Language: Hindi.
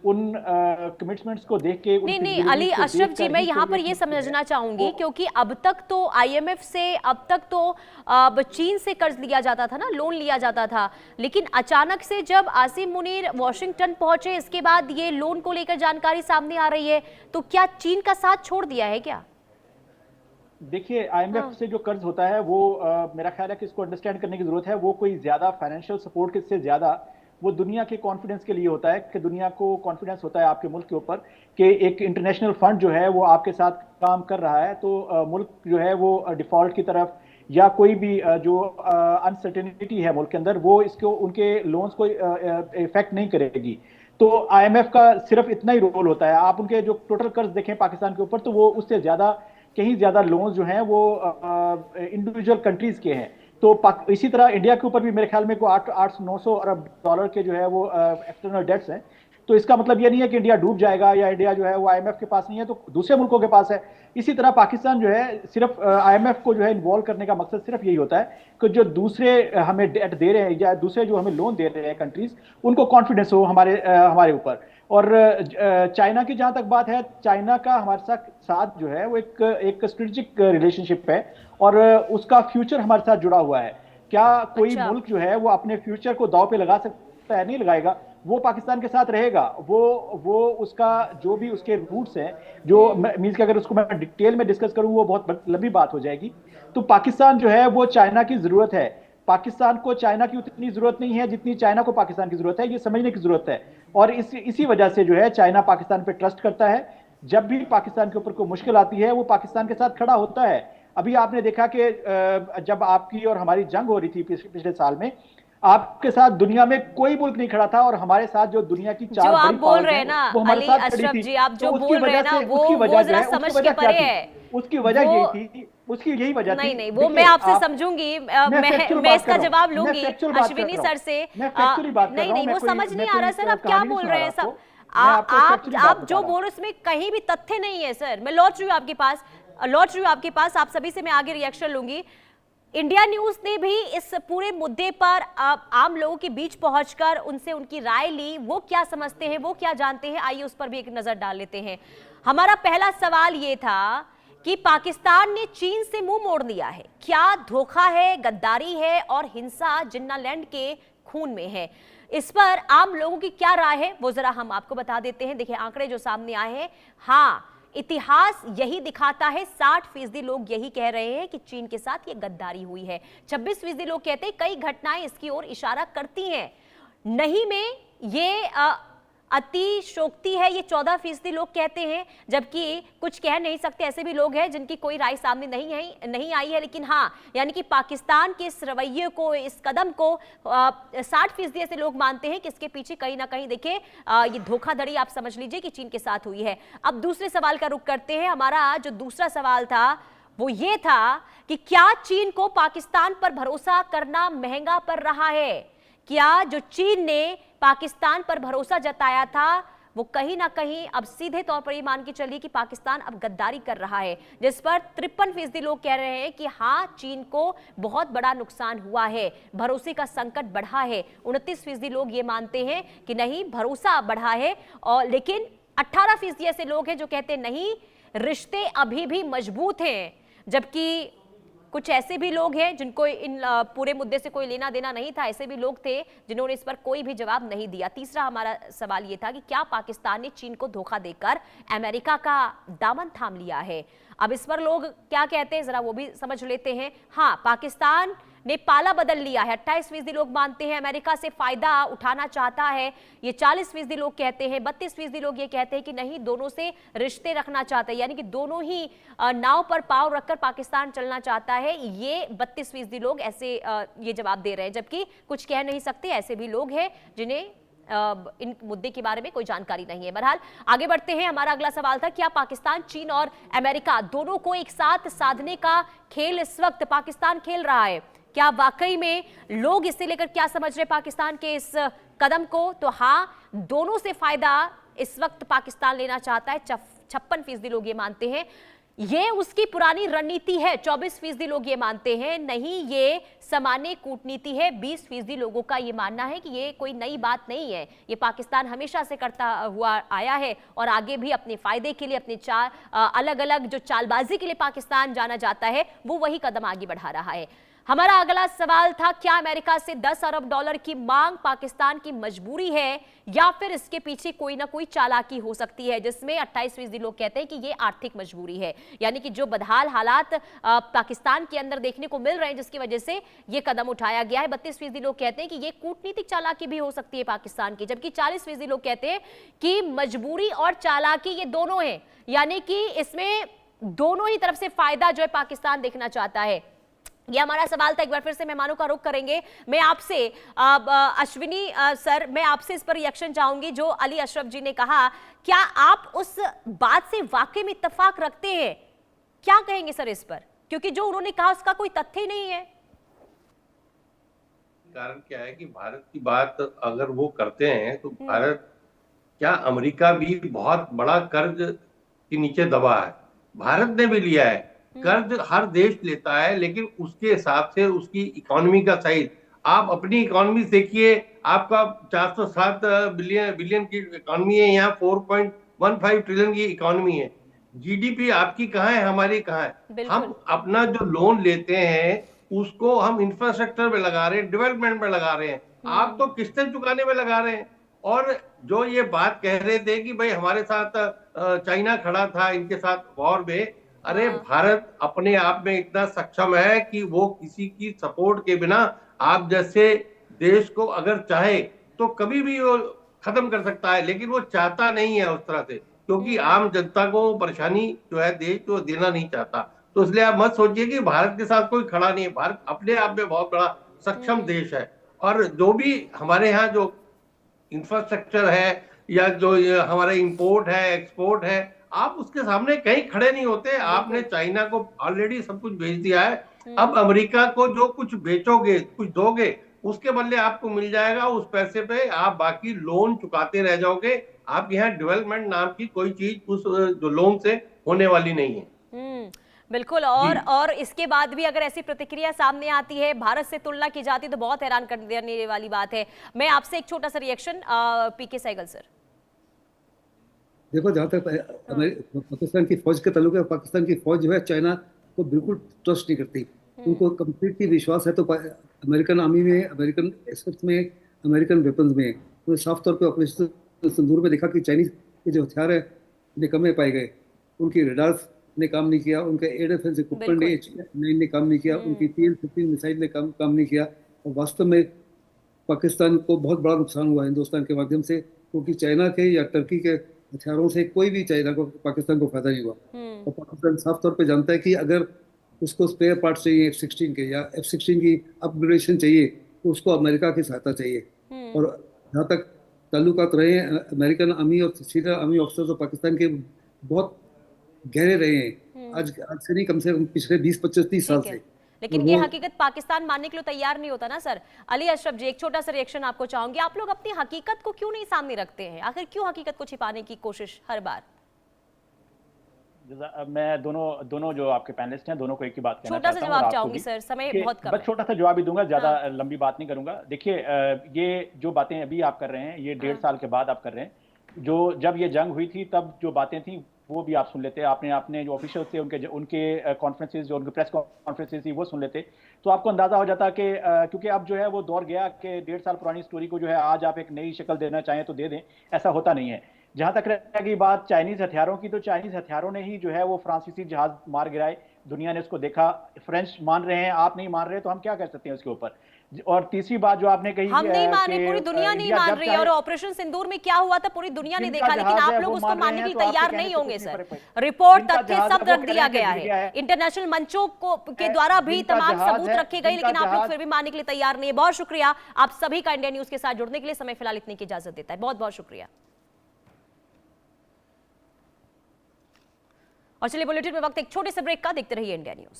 उन कमिटमेंट्स को देख के, नहीं उन नहीं अली फिजिबिलिटीज को अशरफ देख जी, कर मैं ही यहाँ कोई पर एक ये डिसीजन समझना है। चाहूंगी, तो क्योंकि अब तक तो आईएमएफ से, अब तक तो चीन से कर्ज लिया जाता था ना, लोन लिया जाता था, लेकिन अचानक से जब आसिम मुनीर वॉशिंगटन पहुंचे, इसके बाद ये लोन को लेकर जानकारी सामने आ रही है, तो क्या चीन का साथ छोड़ दिया है क्या? देखिए, आईएमएफ हाँ। से जो कर्ज होता है वो मेरा ख्याल है कि इसको अंडरस्टैंड करने की जरूरत है। वो कोई ज्यादा फाइनेंशियल सपोर्ट से ज्यादा वो दुनिया के कॉन्फिडेंस के लिए होता है, कि दुनिया को कॉन्फिडेंस होता है आपके मुल्क के ऊपर कि एक इंटरनेशनल फंड जो है वो आपके साथ काम कर रहा है, तो मुल्क जो है वो डिफॉल्ट की तरफ या कोई भी जो अनसर्टेनिटी है मुल्क के अंदर, वो इसको उनके लोन्स को इफेक्ट नहीं करेगी। तो आईएमएफ का सिर्फ इतना ही रोल होता है। आप उनके जो टोटल कर्ज देखें पाकिस्तान के ऊपर, तो वो उससे ज्यादा, कहीं ज्यादा लोन्स जो हैं वो इंडिविजुअल कंट्रीज के हैं। तो इसी तरह इंडिया के ऊपर भी मेरे ख्याल में को 800-900 अरब डॉलर के जो है वो एक्सटर्नल डेट्स हैं। तो इसका मतलब ये नहीं है कि इंडिया डूब जाएगा या इंडिया जो है वो आईएमएफ के पास नहीं है, तो दूसरे मुल्कों के पास है। इसी तरह पाकिस्तान जो है, सिर्फ आईएमएफ को जो है इन्वॉल्व करने का मकसद सिर्फ यही होता है कि जो दूसरे हमें डेट दे रहे हैं या दूसरे जो हमें लोन दे रहे हैं कंट्रीज, उनको कॉन्फिडेंस हो हमारे ऊपर। और चाइना की जहां तक बात है, चाइना का हमारे साथ साथ जो है वो एक एक स्ट्रेटेजिक रिलेशनशिप है, और उसका फ्यूचर हमारे साथ जुड़ा हुआ है। क्या कोई अच्छा। मुल्क जो है वो अपने फ्यूचर को दांव पे लगा सकता है? नहीं लगाएगा। वो पाकिस्तान के साथ रहेगा। वो उसका जो भी उसके रूट्स हैं, जो मीन्स कि अगर उसको मैं डिटेल में डिस्कस करूं वो बहुत लंबी बात हो जाएगी। तो पाकिस्तान जो है वो चाइना की जरूरत है। पाकिस्तान को चाइना की उतनी जरूरत नहीं है जितनी चाइना को पाकिस्तान की जरूरत है, ये समझने की जरूरत है। और इसी वजह से जो है चाइना पाकिस्तान पे ट्रस्ट करता है। जब भी पाकिस्तान के ऊपर कोई मुश्किल आती है वो पाकिस्तान के साथ खड़ा होता है। अभी आपने देखा कि जब आपकी और हमारी जंग हो रही थी पिछले साल में, आपके साथ दुनिया में कोई मुल्क नहीं खड़ा था, और हमारे साथ जो दुनिया की जो चार आप बड़ी बोल पावर्स रहे हैं हैं ना वो हमारे अली साथ खड़ी अशरफ थी। जी, आप तो जो उसकी बोल रहे वजह हैं ना, से, वो उसकी वजह वो जो जरा है, उसकी समझ के वजह क्या परे थी? है। उसकी वजह वो यही थी, उसकी यही वजह थी। नहीं नहीं, वो मैं देखिए आपसे आप, समझूंगी, मैं फैक्चुअल मैं बात इसका कर रहा जवाब हूं, मैं लूंगी फैक्चुअल बात कर अश्विनी रहा हूं, सर से। मैं फैक्चुअली बात कर नहीं रहा हूं। नहीं, वो समझ मैं नहीं आ कोई रहा सर, आप क्या कहानी नहीं बोल सुना रहे रहा हैं सब। आपको। मैं आपको फैक्चुअली बात आप बता जो रहा बोल हूं। रहे हैं उसमें कहीं भी तथ्य नहीं है सर। मैं लौट रही हूँ आपके पास, लौट रही हूँ आपके पास, आप सभी से मैं आगे रिएक्शन लूंगी। इंडिया न्यूज ने भी इस पूरे मुद्दे पर आम लोगों के बीच पहुंचकर उनसे उनकी राय ली, वो क्या समझते हैं, वो क्या जानते हैं, आइए उस पर भी एक नजर डाल लेते हैं। हमारा पहला सवाल ये था कि पाकिस्तान ने चीन से मुंह मोड़ लिया है, क्या धोखा है, गद्दारी है और हिंसा जिन्नालैंड के खून में है? इस पर आम लोगों की क्या राय है वो जरा हम आपको बता देते हैं। देखिए आंकड़े जो सामने आए हैं, हाँ इतिहास यही दिखाता है, 60% लोग यही कह रहे हैं कि चीन के साथ ये गद्दारी हुई है। 26% लोग कहते हैं कई घटनाएं इसकी ओर इशारा करती हैं। नहीं में ये अतिशोक्ति है, ये 14% लोग कहते हैं, जबकि कुछ कह नहीं सकते ऐसे भी लोग हैं जिनकी कोई राय सामने नहीं आई है। लेकिन हाँ, यानी कि पाकिस्तान के इस रवैये को, इस कदम को 60% ऐसे लोग मानते हैं कि इसके पीछे कहीं ना कहीं देखिए ये धोखाधड़ी आप समझ लीजिए कि चीन के साथ हुई है। अब दूसरे सवाल का रुख करते हैं। हमारा जो दूसरा सवाल था वो ये था कि क्या चीन को पाकिस्तान पर भरोसा करना महंगा पड़ रहा है? क्या जो चीन ने पाकिस्तान पर भरोसा जताया था वो कहीं ना कहीं अब सीधे तौर पर ये मान के चलिए कि पाकिस्तान अब गद्दारी कर रहा है, जिस पर 53% लोग कह रहे हैं कि हाँ चीन को बहुत बड़ा नुकसान हुआ है, भरोसे का संकट बढ़ा है। 29% लोग ये मानते हैं कि नहीं भरोसा बढ़ा है, और लेकिन 18% ऐसे लोग हैं जो कहते नहीं रिश्ते अभी भी मजबूत हैं। जबकि कुछ ऐसे भी लोग हैं जिनको इन पूरे मुद्दे से कोई लेना देना नहीं था, ऐसे भी लोग थे जिन्होंने इस पर कोई भी जवाब नहीं दिया। तीसरा हमारा सवाल ये था कि क्या पाकिस्तान ने चीन को धोखा देकर अमेरिका का दामन थाम लिया है? अब इस पर लोग क्या कहते हैं जरा वो भी समझ लेते हैं। हाँ, पाकिस्तान ने पाला बदल लिया है। 28% लोग मानते हैं अमेरिका से फायदा उठाना चाहता है, ये 40% लोग कहते हैं। 32% लोग ये कहते हैं कि नहीं दोनों से रिश्ते रखना चाहते हैं, यानी कि दोनों ही नाव पर पांव रखकर पाकिस्तान चलना चाहता है। ये 32% लोग ऐसे ये जवाब दे रहे हैं, जबकि कुछ कह नहीं सकते ऐसे भी लोग हैं जिन्हें इन मुद्दे के बारे में कोई जानकारी नहीं है। बहरहाल आगे बढ़ते हैं। हमारा अगला सवाल था क्या पाकिस्तान, चीन और अमेरिका दोनों को एक साथ साधने का खेल इस वक्त पाकिस्तान खेल रहा है? क्या वाकई में लोग इससे लेकर क्या समझ रहे पाकिस्तान के इस कदम को? तो हाँ, दोनों से फायदा इस वक्त पाकिस्तान लेना चाहता है। 56% लोग ये मानते हैं। ये उसकी पुरानी रणनीति है। 24% लोग ये मानते हैं। नहीं, ये सामान्य कूटनीति है। 20% लोगों का ये मानना है कि ये कोई नई बात नहीं है, ये पाकिस्तान हमेशा से करता हुआ आया है और आगे भी अपने फायदे के लिए, अपने अलग अलग जो चालबाजी के लिए पाकिस्तान जाना जाता है, वो वही कदम आगे बढ़ा रहा है। हमारा अगला सवाल था, क्या अमेरिका से 10 अरब डॉलर की मांग पाकिस्तान की मजबूरी है या फिर इसके पीछे कोई ना कोई चालाकी हो सकती है, जिसमें 28% लोग कहते हैं कि ये आर्थिक मजबूरी है, यानी कि जो बदहाल हालात पाकिस्तान के अंदर देखने को मिल रहे हैं जिसकी वजह से ये कदम उठाया गया है। 32% लोग कहते हैं कि ये कूटनीतिक चालाकी भी हो सकती है पाकिस्तान की, जबकि 40% लोग कहते हैं कि मजबूरी और चालाकी ये दोनों है, यानी कि इसमें दोनों ही तरफ से फायदा जो है पाकिस्तान देखना चाहता है। ये हमारा सवाल था। एक बार फिर से मेहमानों का रुख करेंगे। मैं आपसे अश्विनी सर, मैं आपसे इस पर रिएक्शन चाहूंगी जो अली अशरफ जी ने कहा। क्या आप उस बात से वाकई में इत्तेफाक रखते हैं? क्या कहेंगे सर इस पर, क्योंकि जो उन्होंने कहा उसका कोई तथ्य ही नहीं है। कारण क्या है कि भारत की बात अगर वो करते हैं तो भारत क्या, अमेरिका भी बहुत बड़ा कर्ज के नीचे दबा है। भारत ने भी लिया है कर्ज, हर देश लेता है, लेकिन उसके हिसाब से उसकी इकोनॉमी का साइज, आप अपनी इकोनॉमी देखिए, आपका 407 बिलियन की इकोनॉमी है, यहाँ 4.15 ट्रिलियन की इकोनॉमी है। जीडीपी आपकी कहाँ है, हमारी कहाँ है? हम अपना जो लोन लेते हैं उसको हम इंफ्रास्ट्रक्चर में लगा रहे हैं, डेवलपमेंट में लगा रहे हैं, आप तो किस्तें चुकाने में लगा रहे हैं। और जो ये बात कह रहे थे कि भाई हमारे साथ चाइना खड़ा था इनके साथ वॉर में, अरे भारत अपने आप में इतना सक्षम है कि वो किसी की सपोर्ट के बिना आप जैसे देश को अगर चाहे तो कभी भी वो खत्म कर सकता है, लेकिन वो चाहता नहीं है उस तरह से, क्योंकि आम जनता को परेशानी जो है देश को देना नहीं चाहता। तो इसलिए आप मत सोचिए कि भारत के साथ कोई खड़ा नहीं है। भारत अपने आप में बहुत बड़ा सक्षम देश है, और जो भी हमारे यहाँ जो इंफ्रास्ट्रक्चर है या जो हमारा इंपोर्ट है, एक्सपोर्ट है, आप उसके सामने कहीं खड़े नहीं होते। आपने चाइना को ऑलरेडी सब कुछ भेज दिया है, अब अमेरिका को जो कुछ बेचोगे, कुछ दोगे, उसके बदले आपको मिल जाएगा, उस पैसे पे आप बाकी लोन चुकाते रह जाओगे। आप यहाँ डेवलपमेंट नाम की कोई चीज उस जो लोन से होने वाली नहीं है। बिल्कुल। और इसके बाद भी अगर ऐसी प्रतिक्रिया सामने आती है, भारत से तुलना की जाती है, तो बहुत हैरान कर देने वाली बात है। मैं आपसे एक छोटा सा रिएक्शन, पीके सहगल सर। देखो, जहाँ तक पाकिस्तान की फौज के ताल्लुक है, पाकिस्तान की फौज जो है चाइना को बिल्कुल ट्रस्ट नहीं करती। उनको कंप्लीटली विश्वास है तो अमेरिकन आर्मी में, अमेरिकन एसेट्स में, अमेरिकन वेपन्स में। तो साफ तौर पे ऑपरेशन सिंदूर में देखा कि चाइनीज के जो हथियार है निकम्मे पाए गए। उनकी रेडार्स ने काम नहीं किया, उनका एयर डिफेंस इक्विपमेंट ने काम नहीं किया, उनकी PL-15 मिसाइल ने काम नहीं किया। और वास्तव में पाकिस्तान को बहुत बड़ा नुकसान हुआ हिंदुस्तान के माध्यम से, क्योंकि चाइना के या टर्की के हथियारों से कोई भी चाइना को, पाकिस्तान को फायदा नहीं हुआ। और पाकिस्तान साफ तौर पे जानता है कि अगर उसको स्पेयर पार्ट चाहिए F-16 के या F-16 की अपग्रेडेशन चाहिए तो उसको अमेरिका की सहायता चाहिए। और जहाँ तक ताल्लुकात रहे हैं अमेरिकन आर्मी और सीनियर आर्मी ऑफिसर्स और पाकिस्तान के बहुत गहरे रहे हैं, आज से नहीं, कम से कम पिछले 20-25-30 साल से। लेकिन ये हकीकत पाकिस्तान मानने के लिए तैयार नहीं होता ना सर। अली अशरफ जी, एक छोटा सा रिएक्शन आपको चाहूंगी। आप लोग अपनी हकीकत को क्यों नहीं सामने रखते हैं? आखिर क्यों हकीकत को छिपाने की कोशिश हर बार? मैं दोनों जो आपके पैनलिस्ट हैं, दोनों को एक ही बात कहना चाहता हूं। छोटा सा जवाब चाहूंगी सर, समय बहुत कम है। बस छोटा सा जवाब ही दूंगा, ज्यादा लंबी बात नहीं करूंगा। देखिए, ये जो बातें अभी आप कर रहे हैं, ये 1.5 साल के बाद आप कर रहे हैं। जब ये जंग हुई थी तब जो बातें थी वो भी आप सुन लेते, आपने जो ऑफिशियल थे उनके कॉन्फ्रेंसेस, जो उनके प्रेस कॉन्फ्रेंसेस थी वो सुन लेते, तो आपको अंदाजा हो जाता कि क्योंकि अब जो है वो दौर गया कि 1.5 साल पुरानी स्टोरी को जो है आज आप एक नई शक्ल देना चाहें तो दे दें, ऐसा होता नहीं है। जहां तक रह गई बात चाइनीज हथियारों की, तो चाइनीज हथियारों ने ही जो है वो फ्रांसीसी जहाज मार गिराए, दुनिया ने उसको देखा। फ्रेंच मान रहे हैं, आप नहीं मान रहे, तो हम क्या कर सकते हैं उसके ऊपर। और तीसरी बात जो आपने कही, हम नहीं मान रहे, पूरी दुनिया नहीं मान रही, और ऑपरेशन सिंदूर में क्या हुआ था पूरी दुनिया ने देखा, लेकिन आप लोग उसको मानने के लिए तैयार नहीं होंगे सर। रिपोर्ट, तथ्य सब रख दिया गया है, इंटरनेशनल मंचों के द्वारा भी तमाम सबूत रखे गए, लेकिन आप लोग फिर भी मानने के लिए तैयार नहीं है। बहुत शुक्रिया आप सभी का इंडिया न्यूज के साथ जुड़ने के लिए। समय फिलहाल इतने की इजाजत देता है, बहुत बहुत शुक्रिया। और चलिए बुलेटिन में वक्त एक छोटे से ब्रेक का, देखते रहिए इंडिया न्यूज।